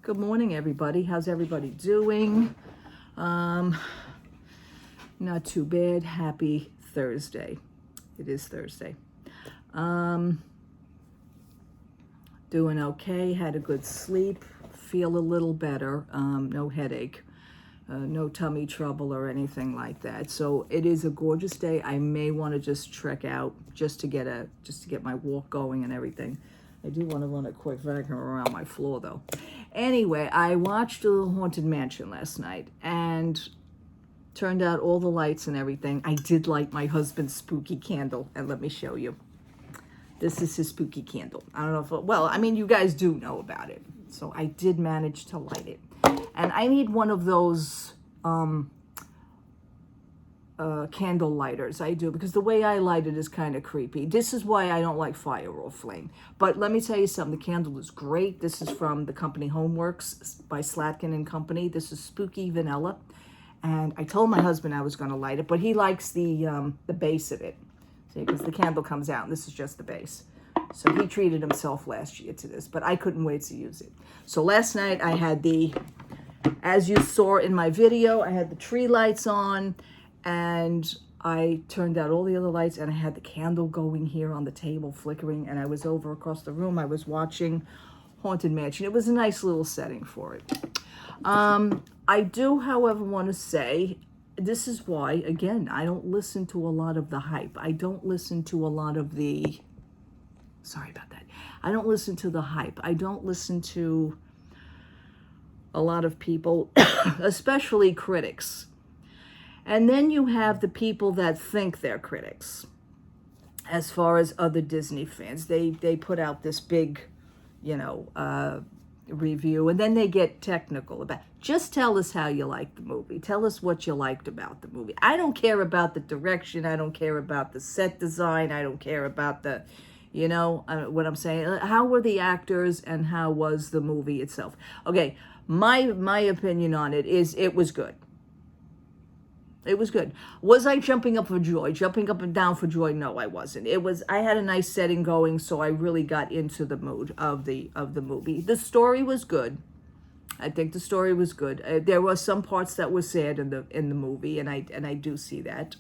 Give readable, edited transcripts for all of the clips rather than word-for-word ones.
Good morning, everybody. How's everybody doing? Not too bad. Happy Thursday. It is Thursday. Doing okay. Had a good sleep. Feel a little better. No headache. No tummy trouble or anything like that. So it is a gorgeous day. I may want to just trek out just to get my walk going and everything. I do want to run a quick vacuum around my floor though. Anyway, I watched The Haunted Mansion last night and turned out all the lights and everything. I did light my husband's spooky candle, and let me show you. This is his spooky candle. I don't know if, you guys do know about it. So I did manage to light it. And I need one of those candle lighters. I do, because the way I light it is kind of creepy. This is why I don't like fire or flame. But let me tell you something. The candle is great. This is from the company Homeworks by Slatkin and Company. This is Spooky Vanilla. And I told my husband I was going to light it, but he likes the base of it. See, because the candle comes out, and this is just the base. So he treated himself last year to this, but I couldn't wait to use it. So last night I had as you saw in my video, I had the tree lights on, and I turned out all the other lights, and I had the candle going here on the table flickering, and I was over across the room. I was watching Haunted Mansion. It was a nice little setting for it. I do, however, want to say, this is why, again, I don't listen to a lot of the hype. I don't listen to a lot of sorry about that. I don't listen to the hype. I don't listen to a lot of people, especially critics. And then you have the people that think they're critics. As far as other Disney fans, they put out this big, review, and then they get technical about, just tell us how you like the movie. Tell us what you liked about the movie. I don't care about the direction. I don't care about the set design. I don't care about the, what I'm saying. How were the actors and how was the movie itself? Okay, my opinion on it is it was good. It was good. Was I jumping up for joy? Jumping up and down for joy? No, I wasn't. I had a nice setting going, so I really got into the mood of the movie. The story was good. I think the story was good. There were some parts that were sad in the movie, and I do see that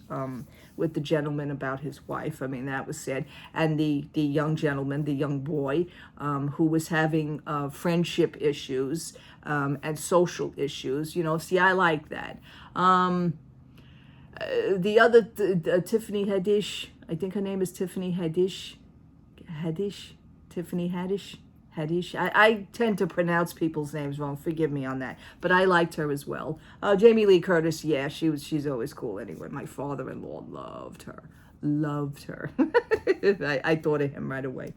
with the gentleman about his wife. I mean, that was sad, and the young gentleman, the young boy, who was having friendship issues and social issues. See, I like that. The other, Tiffany Haddish, I think her name is Tiffany Haddish. Tiffany Haddish. I tend to pronounce people's names wrong. Forgive me on that. But I liked her as well. Jamie Lee Curtis, yeah, she's always cool anyway. My father-in-law loved her. I thought of him right away.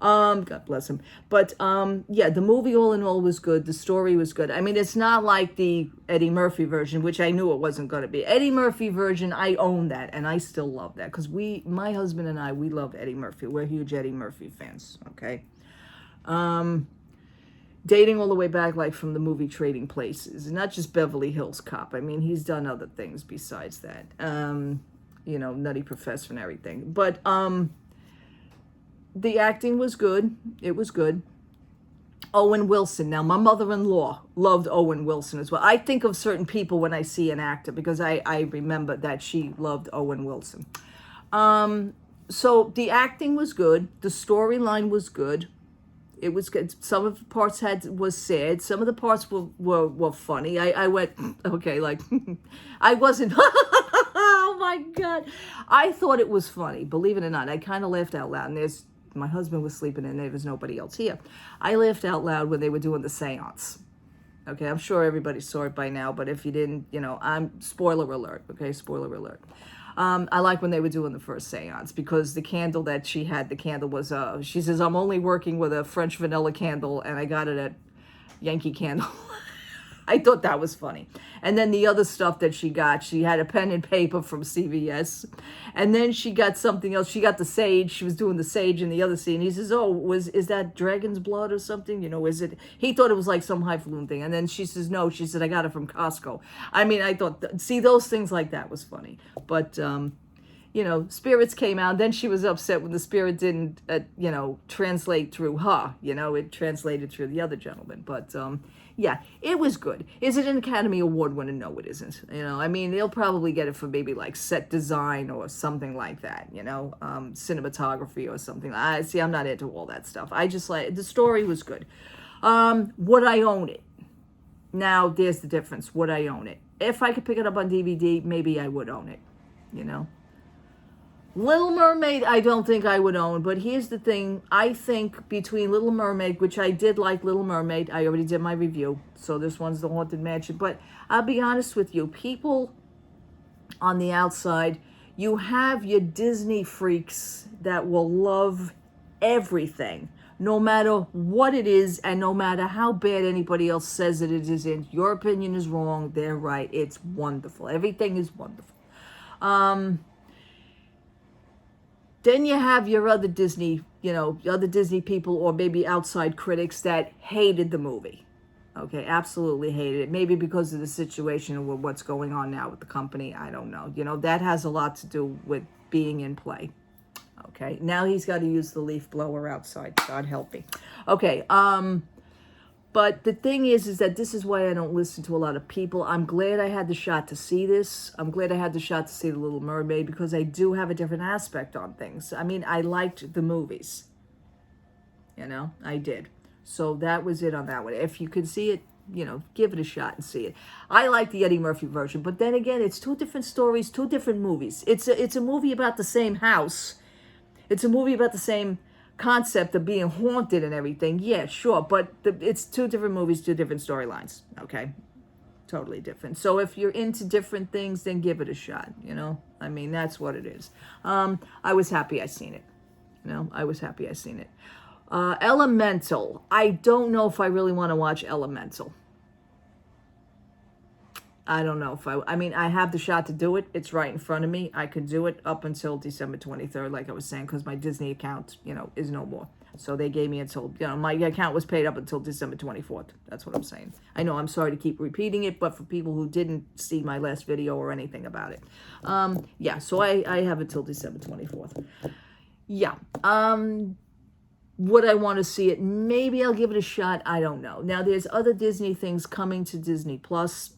God bless him. But yeah, the movie all in all was good. The story was good. I mean, it's not like the Eddie Murphy version, which I knew it wasn't going to be. Eddie Murphy version, I own that, and I still love that, because my husband and I, we love Eddie Murphy. We're huge Eddie Murphy fans. Okay. Dating all the way back, like from the movie Trading Places, and not just Beverly Hills Cop. I mean, he's done other things besides that. Nutty Professor and everything. But the acting was good. It was good. Owen Wilson. Now, my mother-in-law loved Owen Wilson as well. I think of certain people when I see an actor, because I remember that she loved Owen Wilson. So the acting was good. The storyline was good. It was good. Some of the parts was sad. Some of the parts were funny. I went, okay, like, I wasn't, oh my God. I thought it was funny, believe it or not. I kind of laughed out loud, and my husband was sleeping and there was nobody else here. I laughed out loud when they were doing the seance. Okay, I'm sure everybody saw it by now, but if you didn't, I'm spoiler alert, okay, spoiler alert. I like when they were doing the first seance, because the candle that she had, the candle was, she says, I'm only working with a French vanilla candle, and I got it at Yankee Candle. I thought that was funny. And then the other stuff that she had a pen and paper from CVS. And then she got something else. She got the sage. She was doing the sage in the other scene. He says, is that dragon's blood or something? Is it? He thought it was like some highfalutin thing. And then she says, no. She said, I got it from Costco. I mean, I thought, see, those things like that was funny. But spirits came out. Then she was upset when the spirit didn't, translate through her. It translated through the other gentleman. But yeah, it was good. Is it an Academy Award winner? No, it isn't. They'll probably get it for maybe like set design or something like that. Cinematography or something. I'm not into all that stuff. I just the story was good. Would I own it? Now, there's the difference. Would I own it? If I could pick it up on DVD, maybe I would own it. Little Mermaid, I don't think I would own, but here's the thing. I think between Little Mermaid, which I did like Little Mermaid, I already did my review, so this one's the Haunted Mansion, but I'll be honest with you, people on the outside, you have your Disney freaks that will love everything, no matter what it is, and no matter how bad anybody else says that it isn't. Your opinion is wrong, they're right, it's wonderful. Everything is wonderful. Then you have your other Disney, other Disney people or maybe outside critics that hated the movie. Okay, absolutely hated it. Maybe because of the situation with what's going on now with the company. I don't know. That has a lot to do with being in play. Okay, now he's got to use the leaf blower outside. God help me. Okay, but the thing is that this is why I don't listen to a lot of people. I'm glad I had the shot to see this. I'm glad I had the shot to see The Little Mermaid because I do have a different aspect on things. I liked the movies. I did. So that was it on that one. If you could see it, give it a shot and see it. I like the Eddie Murphy version, but then again, it's two different stories, two different movies. It's a movie about the same house. It's a movie about the same concept of being haunted and everything. Yeah, sure, but it's two different movies, two different storylines. Okay, totally different. So if you're into different things, then give it a shot. That's what it is. I was happy I seen it. I was happy I seen it. Elemental. I don't know if I really want to watch Elemental. I don't know if I have the shot to do it. It's right in front of me. I could do it up until December 23rd, like I was saying, because my Disney account, is no more. So they gave me until, my account was paid up until December 24th. That's what I'm saying. I know I'm sorry to keep repeating it, but for people who didn't see my last video or anything about it. Yeah, so I have it till December 24th. Yeah. Would I want to see it? Maybe I'll give it a shot. I don't know. Now, there's other Disney things coming to Disney Plus.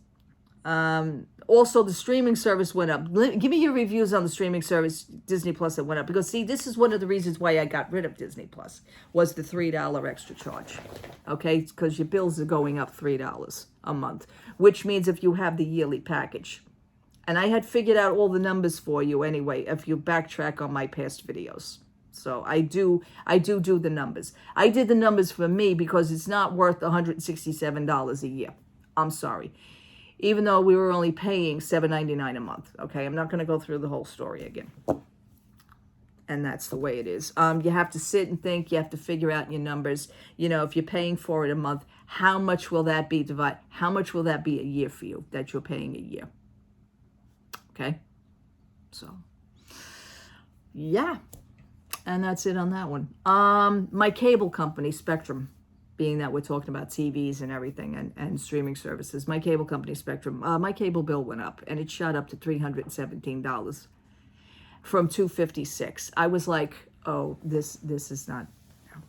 Also, the streaming service went up. Give me your reviews on the streaming service, Disney Plus, that went up. Because, see, this is one of the reasons why I got rid of Disney Plus, was the $3 extra charge. Okay? Because your bills are going up $3 a month, which means if you have the yearly package. And I had figured out all the numbers for you anyway, if you backtrack on my past videos. So I do the numbers. I did the numbers for me because it's not worth $167 a year. I'm sorry. Even though we were only paying $7.99 a month. Okay, I'm not going to go through the whole story again. And that's the way it is. You have to sit and think. You have to figure out your numbers. If you're paying for it a month, how much will that be divided? How much will that be a year for you that you're paying a year? Okay, so yeah. And that's it on that one. My cable company, Spectrum, being that we're talking about TVs and everything and streaming services, my cable company, Spectrum, my cable bill went up and it shot up to $317 from $256. I was like, oh, this is not, no,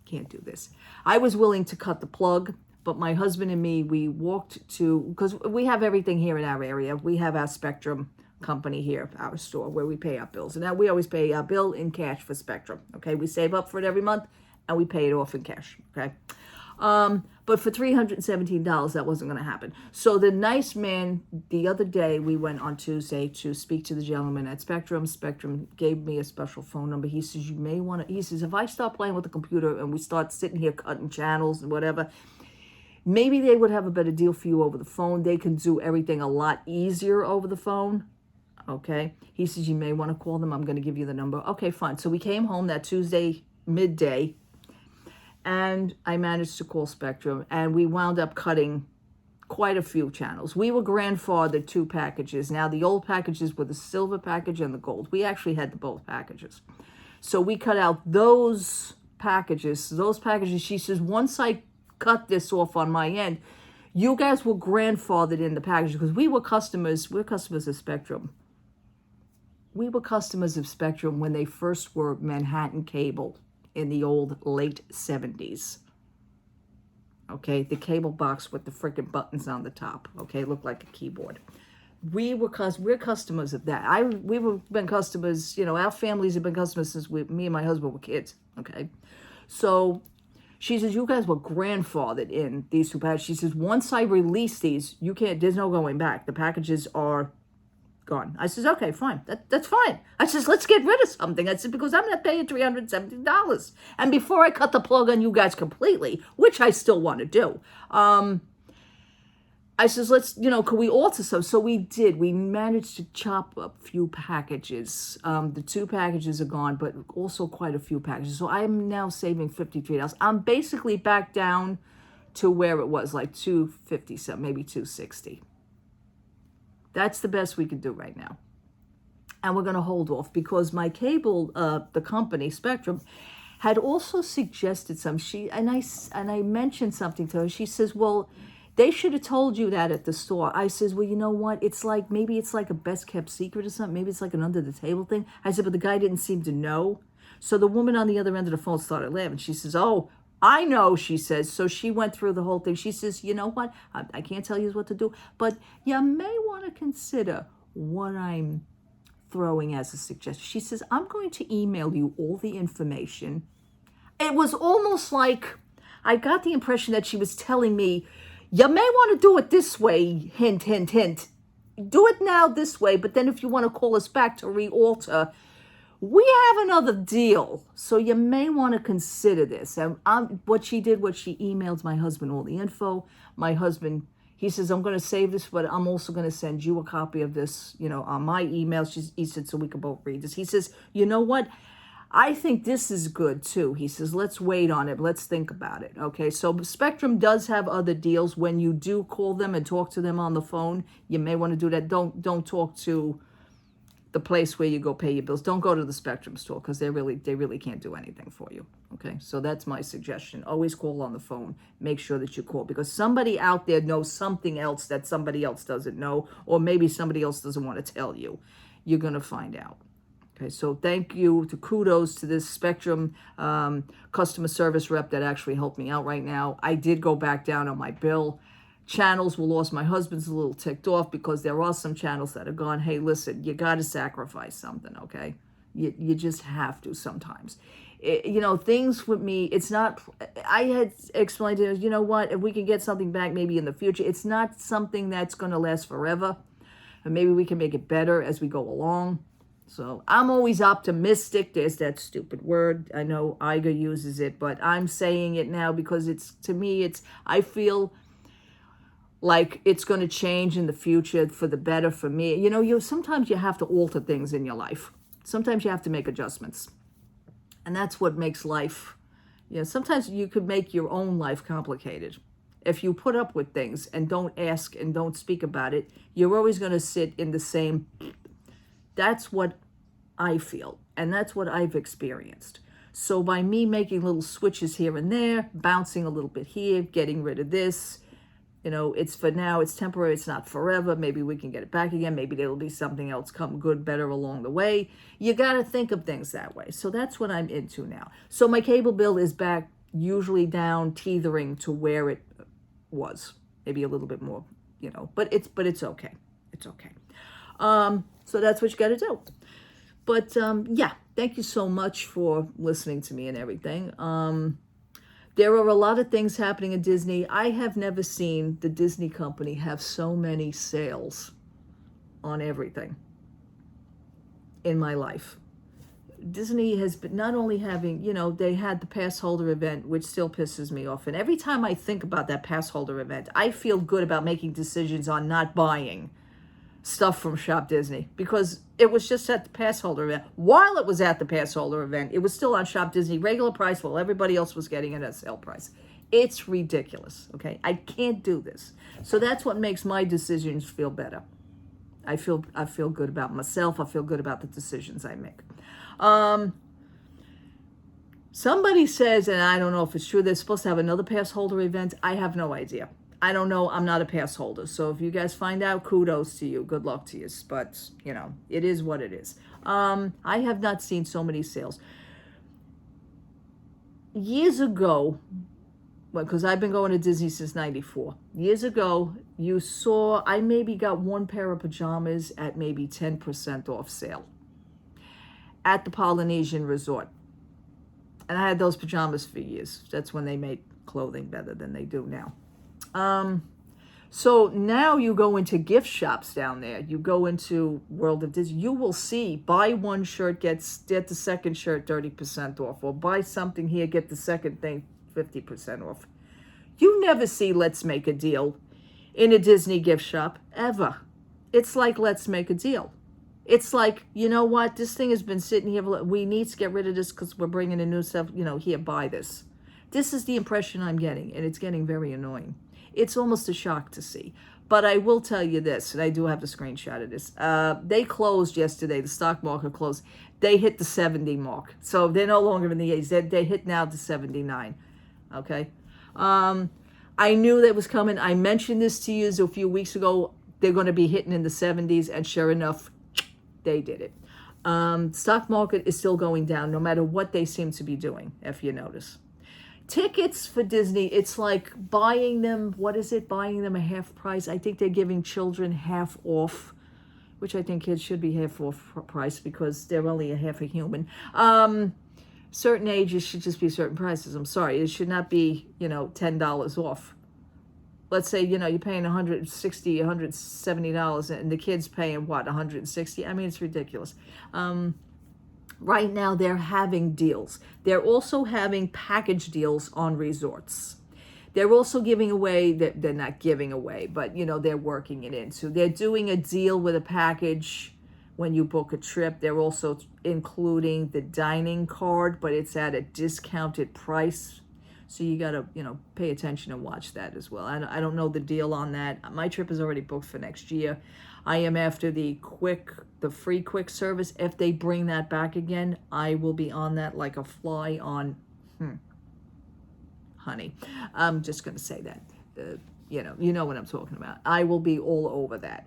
can't do this. I was willing to cut the plug, but my husband and me, we walked to, because we have everything here in our area. We have our Spectrum company here, our store, where we pay our bills. And now we always pay our bill in cash for Spectrum. Okay, we save up for it every month and we pay it off in cash. Okay, but for $317, that wasn't going to happen. So the nice man, the other day, we went on Tuesday to speak to the gentleman at Spectrum. Spectrum gave me a special phone number. He says, you may want to, he says, if I start playing with the computer and we start sitting here cutting channels and whatever, maybe they would have a better deal for you over the phone. They can do everything a lot easier over the phone. Okay. He says, you may want to call them. I'm going to give you the number. Okay, fine. So we came home that Tuesday midday and I managed to call Spectrum and we wound up cutting quite a few channels. We were grandfathered 2 packages. Now the old packages were the silver package and the gold. We actually had the both packages. So we cut out those packages. She says, once I cut this off on my end, you guys were grandfathered in the package because we were customers. We're customers of Spectrum we were customers of Spectrum when they first were Manhattan Cable in the old late 70s. Okay, the cable box with the freaking buttons on the top. Okay, looked like a keyboard. We're customers of that. We've been customers. Our families have been customers since me and my husband were kids. Okay, so she says you guys were grandfathered in these two packages. She says once I release these, you can't. There's no going back. The packages are gone. I says, okay, fine. That's fine. I says, let's get rid of something. I said, because I'm not paying $370. And before I cut the plug on you guys completely, which I still want to do, I says, let's, could we alter some? So we did. We managed to chop up a few packages. The 2 packages are gone, but also quite a few packages. So I'm now saving $53. I'm basically back down to where it was, like $257, maybe $260. That's the best we can do right now. And we're going to hold off because my cable, the company, Spectrum, had also suggested some. I mentioned something to her. She says, well, they should have told you that at the store. I says, well, you know what? Maybe it's like a best kept secret or something. Maybe it's like an under the table thing. I said, but the guy didn't seem to know. So the woman on the other end of the phone started laughing. She says, oh, I know, she says. So she went through the whole thing. She says, you know what? I can't tell you what to do, but you may want to consider what I'm throwing as a suggestion. She says, I'm going to email you all the information. It was almost like I got the impression that she was telling me, you may want to do it this way, hint, hint, hint. Do it now this way, but then if you want to call us back to re-alter, we have another deal, so you may want to consider this. And what she emailed my husband all the info. My husband, he says, I'm going to save this, but I'm also going to send you a copy of this, on my email. He said, so we can both read this. He says, you know what? I think this is good too. He says, let's wait on it. Let's think about it. Okay, so Spectrum does have other deals. When you do call them and talk to them on the phone, you may want to do that. Don't talk to the place where you go pay your bills. Don't go to the Spectrum store because they really can't do anything for you. Okay, so that's my suggestion. Always call on the phone. Make sure that you call because somebody out there knows something else that somebody else doesn't know, or maybe somebody else doesn't want to tell you. You're going to find out. Okay, so thank you kudos to this Spectrum customer service rep that actually helped me out right now. I did go back down on my bill. Channels were lost. My husband's a little ticked off because there are some channels that are gone. Hey, listen, you got to sacrifice something, okay? You just have to sometimes. Things with me, it's not, I had explained to him, you know what, if we can get something back maybe in the future, it's not something that's going to last forever. And maybe we can make it better as we go along. So I'm always optimistic. There's that stupid word. I know Iger uses it, but I'm saying it now because I feel like it's going to change in the future for the better for me. Sometimes you have to alter things in your life. Sometimes you have to make adjustments. And that's what makes life, sometimes you could make your own life complicated. If you put up with things and don't ask and don't speak about it, you're always going to sit in the same. That's what I feel. And that's what I've experienced. So by me making little switches here and there, bouncing a little bit here, getting rid of this, it's for now, it's temporary, it's not forever. Maybe we can get it back again. Maybe there'll be something else come good, better along the way. You got to think of things that way. So that's what I'm into now. So my cable bill is back, usually down, teetering to where it was. Maybe a little bit more, but it's okay. It's okay. So that's what you got to do. But yeah, thank you so much for listening to me and everything. There are a lot of things happening in Disney. I have never seen the Disney company have so many sales on everything in my life. Disney has been not only having, they had the pass holder event, which still pisses me off. And every time I think about that pass holder event, I feel good about making decisions on not buying stuff from Shop Disney because it was just at the pass holder event. While it was at the pass holder event, it was still on Shop Disney regular price while everybody else was getting it at sale price. It's ridiculous, okay? I can't do this. So that's what makes my decisions feel better. I feel good about myself. I feel good about the decisions I make. Somebody says, and I don't know if it's true, they're supposed to have another pass holder event. I have no idea. I don't know. I'm not a pass holder. So if you guys find out, kudos to you. Good luck to you. But, you know, it is what it is. I have not seen so many sales. Years ago, well, because I've been going to Disney since 94. Years ago, you saw, I maybe got one pair of pajamas at maybe 10% off sale at the Polynesian Resort. And I had those pajamas for years. That's when they made clothing better than they do now. So now you go into gift shops down there. You go into World of Disney. You will see buy one shirt, get the second shirt 30% off. Or buy something here, get the second thing 50% off. You never see Let's Make a Deal in a Disney gift shop, ever. It's like, let's make a deal. It's like, you know what? This thing has been sitting here. We need to get rid of this because we're bringing in new stuff. You know, here, buy this. This is the impression I'm getting, and it's getting very annoying. It's almost a shock to see. But I will tell you this, and I do have the screenshot of this. They closed yesterday. The stock market closed. They hit the 70 mark. So they're no longer in the 80s. They hit now the 79. Okay? I knew that was coming. I mentioned this to you a few weeks ago. They're going to be hitting in the 70s, and sure enough, they did it. Stock market is still going down no matter what they seem to be doing, if you notice. Tickets for Disney, it's like buying them, what is it? Buying them a half price. I think they're giving children half off, which I think kids should be half off price because they're only a half a human. Certain ages should just be certain prices. I'm sorry. It should not be, you know, $10 off. Let's say, you know, you're paying $160, $170 and the kid's paying what, $160? I mean, it's ridiculous. Right now, they're having deals. They're also having package deals on resorts. They're also giving away, they're not giving away, but, you know, they're working it in. So they're doing a deal with a package when you book a trip. They're also including the dining card, but it's at a discounted price. So you got to, you know, pay attention and watch that as well. I don't know the deal on that. My trip is already booked for next year. I am after the free quick service. If they bring that back again, I will be on that like a fly on honey. I'm just going to say that. You know what I'm talking about. I will be all over that.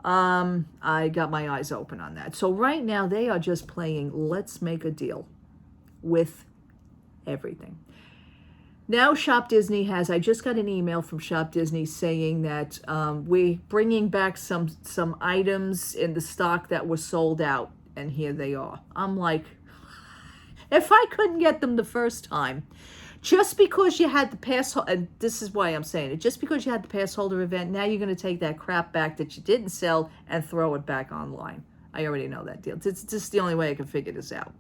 I got my eyes open on that. So right now they are just playing Let's Make a Deal with everything. Now Shop Disney has, I just got an email from Shop Disney saying that we're bringing back some items in the stock that were sold out, and here they are. I'm like, if I couldn't get them the first time, just because you had the pass, and this is why I'm saying it, just because you had the pass holder event, now you're going to take that crap back that you didn't sell and throw it back online. I already know that deal. It's just the only way I can figure this out.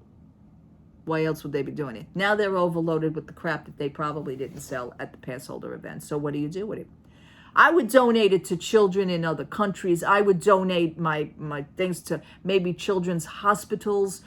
Why else would they be doing it? Now they're overloaded with the crap that they probably didn't sell at the pass holder event. So what do you do with it? I would donate it to children in other countries. I would donate my things to maybe children's hospitals,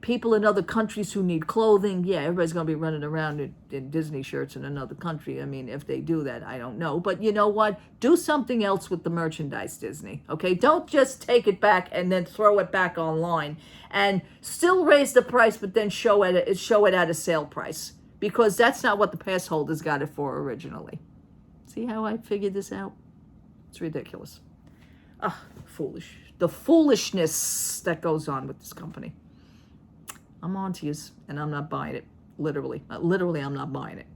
people in other countries who need clothing. Yeah, everybody's going to be running around in Disney shirts in another country. I mean, if they do that, I don't know. But you know what? Do something else with the merchandise, Disney. Okay? Don't just take it back and then throw it back online and still raise the price, but then show it at a sale price. Because that's not what the pass holders got it for originally. See how I figured this out? It's ridiculous. Foolish. The foolishness that goes on with this company. I'm on to you, and I'm not buying it. Literally. Literally, I'm not buying it.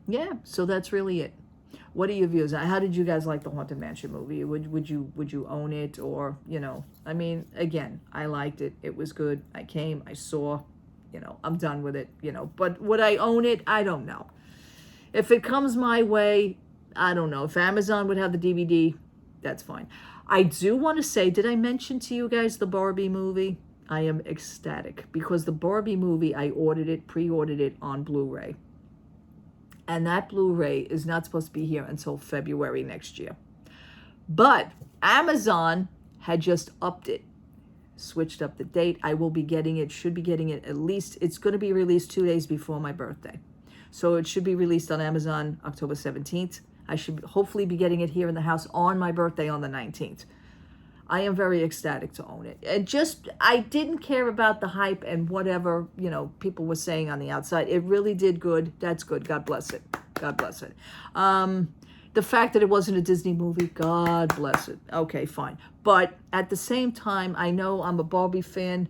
Yeah, so that's really it. What are your views? How did you guys like the Haunted Mansion movie? Would you own it? Or, you know, I mean, again, I liked it. It was good. I came, I saw, you know, I'm done with it, you know. But would I own it? I don't know. If it comes my way, I don't know. If Amazon would have the DVD, that's fine. I do want to say, did I mention to you guys the Barbie movie? I am ecstatic because the Barbie movie, I pre-ordered it on Blu-ray. And that Blu-ray is not supposed to be here until February next year. But Amazon had just upped it, switched up the date. I will be getting it, should be getting it at least, it's going to be released 2 days before my birthday. So it should be released on Amazon October 17th. I should hopefully be getting it here in the house on my birthday on the 19th. I am very ecstatic to own it. And just, I didn't care about the hype and whatever, you know, people were saying on the outside. It really did good. That's good. God bless it. God bless it. The fact that it wasn't a Disney movie, God bless it. Okay, fine. But at the same time, I know I'm a Barbie fan.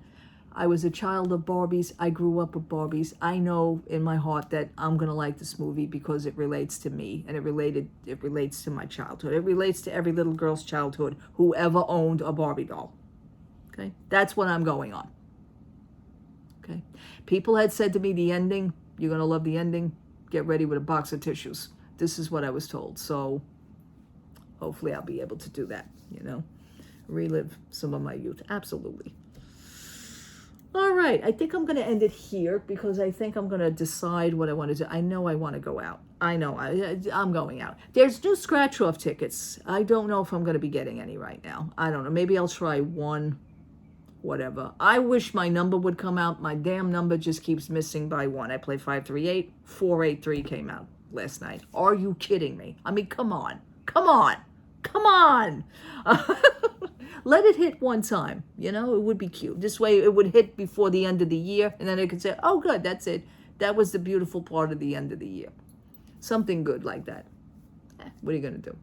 I was a child of Barbies. I grew up with Barbies. I know in my heart that I'm going to like this movie because it relates to me, and it relates to my childhood. It relates to every little girl's childhood who ever owned a Barbie doll. Okay? That's what I'm going on. Okay? People had said to me, the ending, you're going to love the ending. Get ready with a box of tissues. This is what I was told. So hopefully I'll be able to do that, relive some of my youth. Absolutely. All right. I think I'm going to end it here because I think I'm going to decide what I want to do. I know I want to go out. I know I'm going out. There's new scratch-off tickets. I don't know if I'm going to be getting any right now. I don't know. Maybe I'll try one, whatever. I wish my number would come out. My damn number just keeps missing by one. I played 538. 483 came out last night. Are you kidding me? I mean, come on. Let it hit one time. It would be cute. This way it would hit before the end of the year, and then I could say, oh, good, that's it. That was the beautiful part of the end of the year. Something good like that. What are you going to do?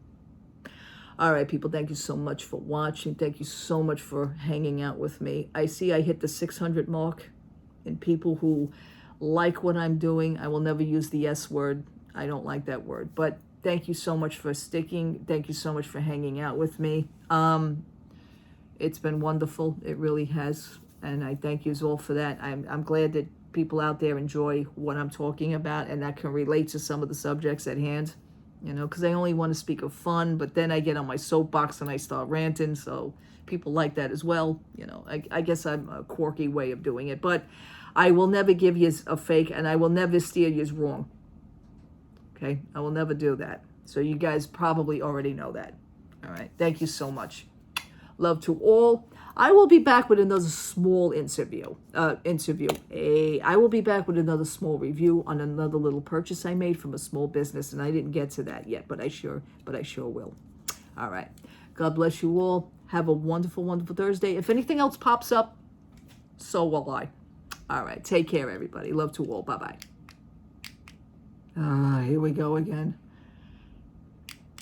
All right, people, thank you so much for watching. Thank you so much for hanging out with me. I see I hit the 600 mark, and people who like what I'm doing, I will never use the S word. I don't like that word, but thank you so much for sticking. Thank you so much for hanging out with me. It's been wonderful. It really has, and I thank you all for that. I'm glad that people out there enjoy what I'm talking about and that can relate to some of the subjects at hand, because I only want to speak of fun, but then I get on my soapbox and I start ranting, so people like that as well. I guess I'm a quirky way of doing it, but I will never give you a fake, and I will never steer you wrong. Okay, I will never do that. So you guys probably already know that. All right, thank you so much. Love to all. I will be back with another small interview. I will be back with another small review on another little purchase I made from a small business, and I didn't get to that yet, but I sure will. All right. God bless you all. Have a wonderful, wonderful Thursday. If anything else pops up, so will I. All right. Take care, everybody. Love to all. Bye-bye. Here we go again.